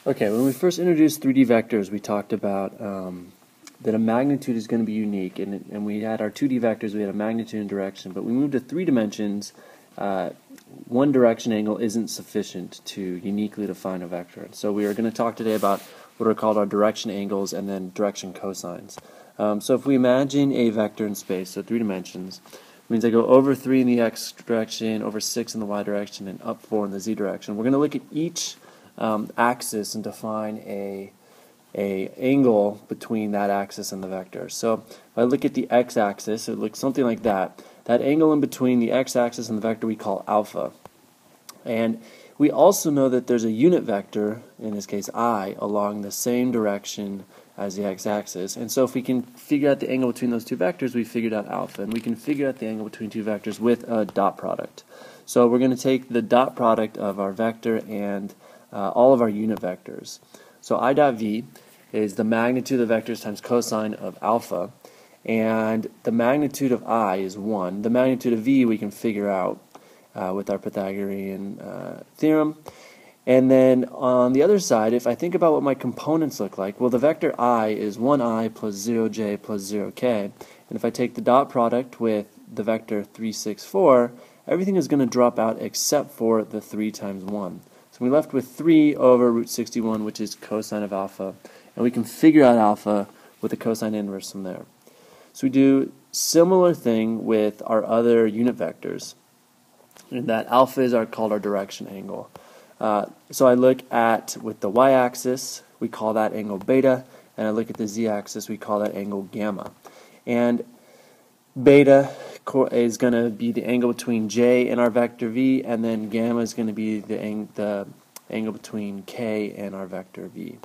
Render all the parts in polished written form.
Okay, when we first introduced 3D vectors, we talked about that a magnitude is going to be unique, and we had our 2D vectors, we had a magnitude and direction, but we moved to 3 dimensions. One direction angle isn't sufficient to uniquely define a vector. So we are going to talk today about what are called our direction angles and then direction cosines. So if we imagine a vector in space, so 3 dimensions, it means I go over 3 in the x direction, over 6 in the y direction, and up 4 in the z direction. We're going to look at each axis and define a angle between that axis and the vector. So if I look at the x-axis, it looks something like that. That angle in between the x-axis and the vector we call alpha. And we also know that there's a unit vector, in this case I, along the same direction as the x-axis. And so if we can figure out the angle between those two vectors, we figured out alpha. And we can figure out the angle between two vectors with a dot product. So we're going to take the dot product of our vector and all of our unit vectors. So I dot v is the magnitude of the vectors times cosine of alpha, and the magnitude of I is 1. The magnitude of v we can figure out with our Pythagorean theorem. And then on the other side, if I think about what my components look like, well, the vector I is 1i plus 0j plus 0k, and if I take the dot product with the vector 3, 6, 4, everything is going to drop out except for the 3 times 1. So we're left with 3 over root 61, which is cosine of alpha, and we can figure out alpha with the cosine inverse from there. So we do similar thing with our other unit vectors, and that alpha is called our direction angle. So I look at, with the y-axis, we call that angle beta, and I look at the z-axis, we call that angle gamma. And beta is going to be the angle between j and our vector v, and then gamma is going to be the angle between k and our vector v.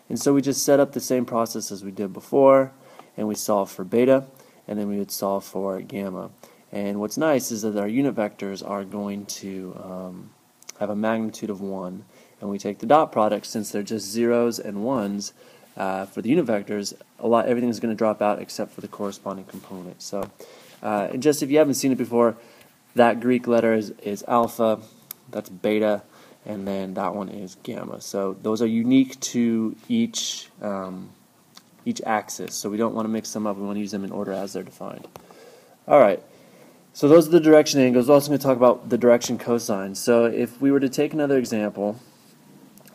And so we just set up the same process as we did before, and we solve for beta, and then we would solve for gamma. And what's nice is that our unit vectors are going to have a magnitude of 1, and we take the dot product, since they're just zeros and ones. For the unit vectors, everything is going to drop out except for the corresponding component. So, and just if you haven't seen it before, that Greek letter is alpha, that's beta, and then that one is gamma. So those are unique to each axis. So we don't want to mix them up. We want to use them in order as they're defined. All right. So those are the direction angles. We're also going to talk about the direction cosines. So if we were to take another example,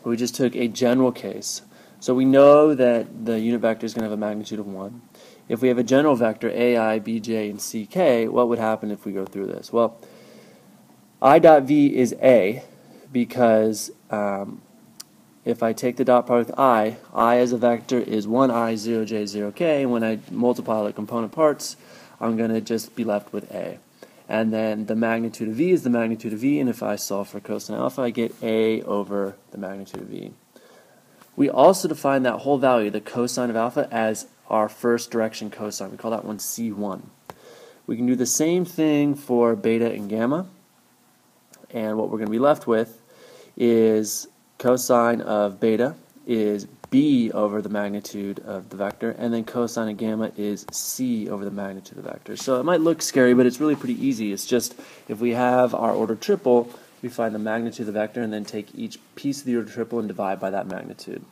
we just took a general case. So we know that the unit vector is going to have a magnitude of 1. If we have a general vector, ai, bj, and ck, what would happen if we go through this? Well, I dot v is a, because if I take the dot product I as a vector is 1i, 0j, 0k, and when I multiply all the component parts, I'm going to just be left with a. And then the magnitude of v is the magnitude of v, and if I solve for cosine alpha, I get a over the magnitude of v. We also define that whole value, the cosine of alpha, as our first direction cosine. We call that one C1. We can do the same thing for beta and gamma, and what we're going to be left with is cosine of beta is b over the magnitude of the vector, and then cosine of gamma is c over the magnitude of the vector. So it might look scary, but it's really pretty easy. It's just, if we have our order triple, we find the magnitude of the vector and then take each piece of the order triple and divide by that magnitude.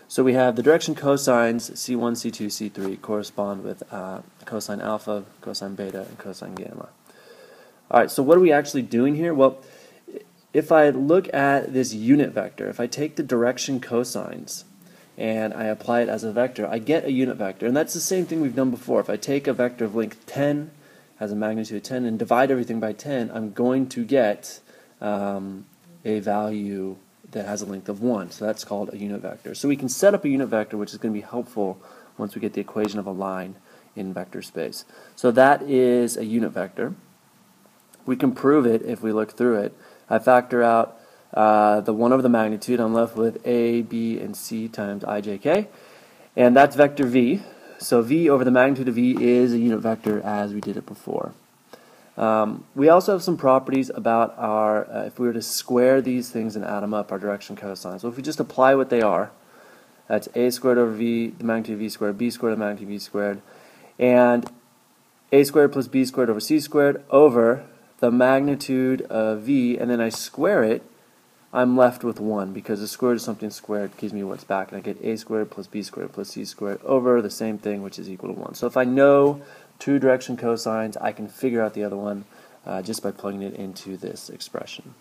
So we have the direction cosines C1, C2, C3 correspond with cosine alpha, cosine beta, and cosine gamma. Alright, so what are we actually doing here? Well, if I look at this unit vector, if I take the direction cosines and I apply it as a vector, I get a unit vector. And that's the same thing we've done before. If I take a vector of length 10, has a magnitude of 10, and divide everything by 10, I'm going to get a value that has a length of 1. So that's called a unit vector. So we can set up a unit vector, which is going to be helpful once we get the equation of a line in vector space. So that is a unit vector. We can prove it if we look through it. I factor out the 1 over the magnitude. I'm left with a, b, and c times I, j, k. And that's vector v. So v over the magnitude of v is a unit vector as we did it before. We also have some properties about our, if we were to square these things and add them up, our direction cosines. So if we just apply what they are, that's a squared over v, the magnitude of v squared, b squared, the magnitude of v squared, and a squared plus b squared over c squared over the magnitude of v, and then I square it, I'm left with 1 because the square root of something squared gives me what's back, and I get a squared plus b squared plus c squared over the same thing, which is equal to 1. So if I know two direction cosines, I can figure out the other one just by plugging it into this expression.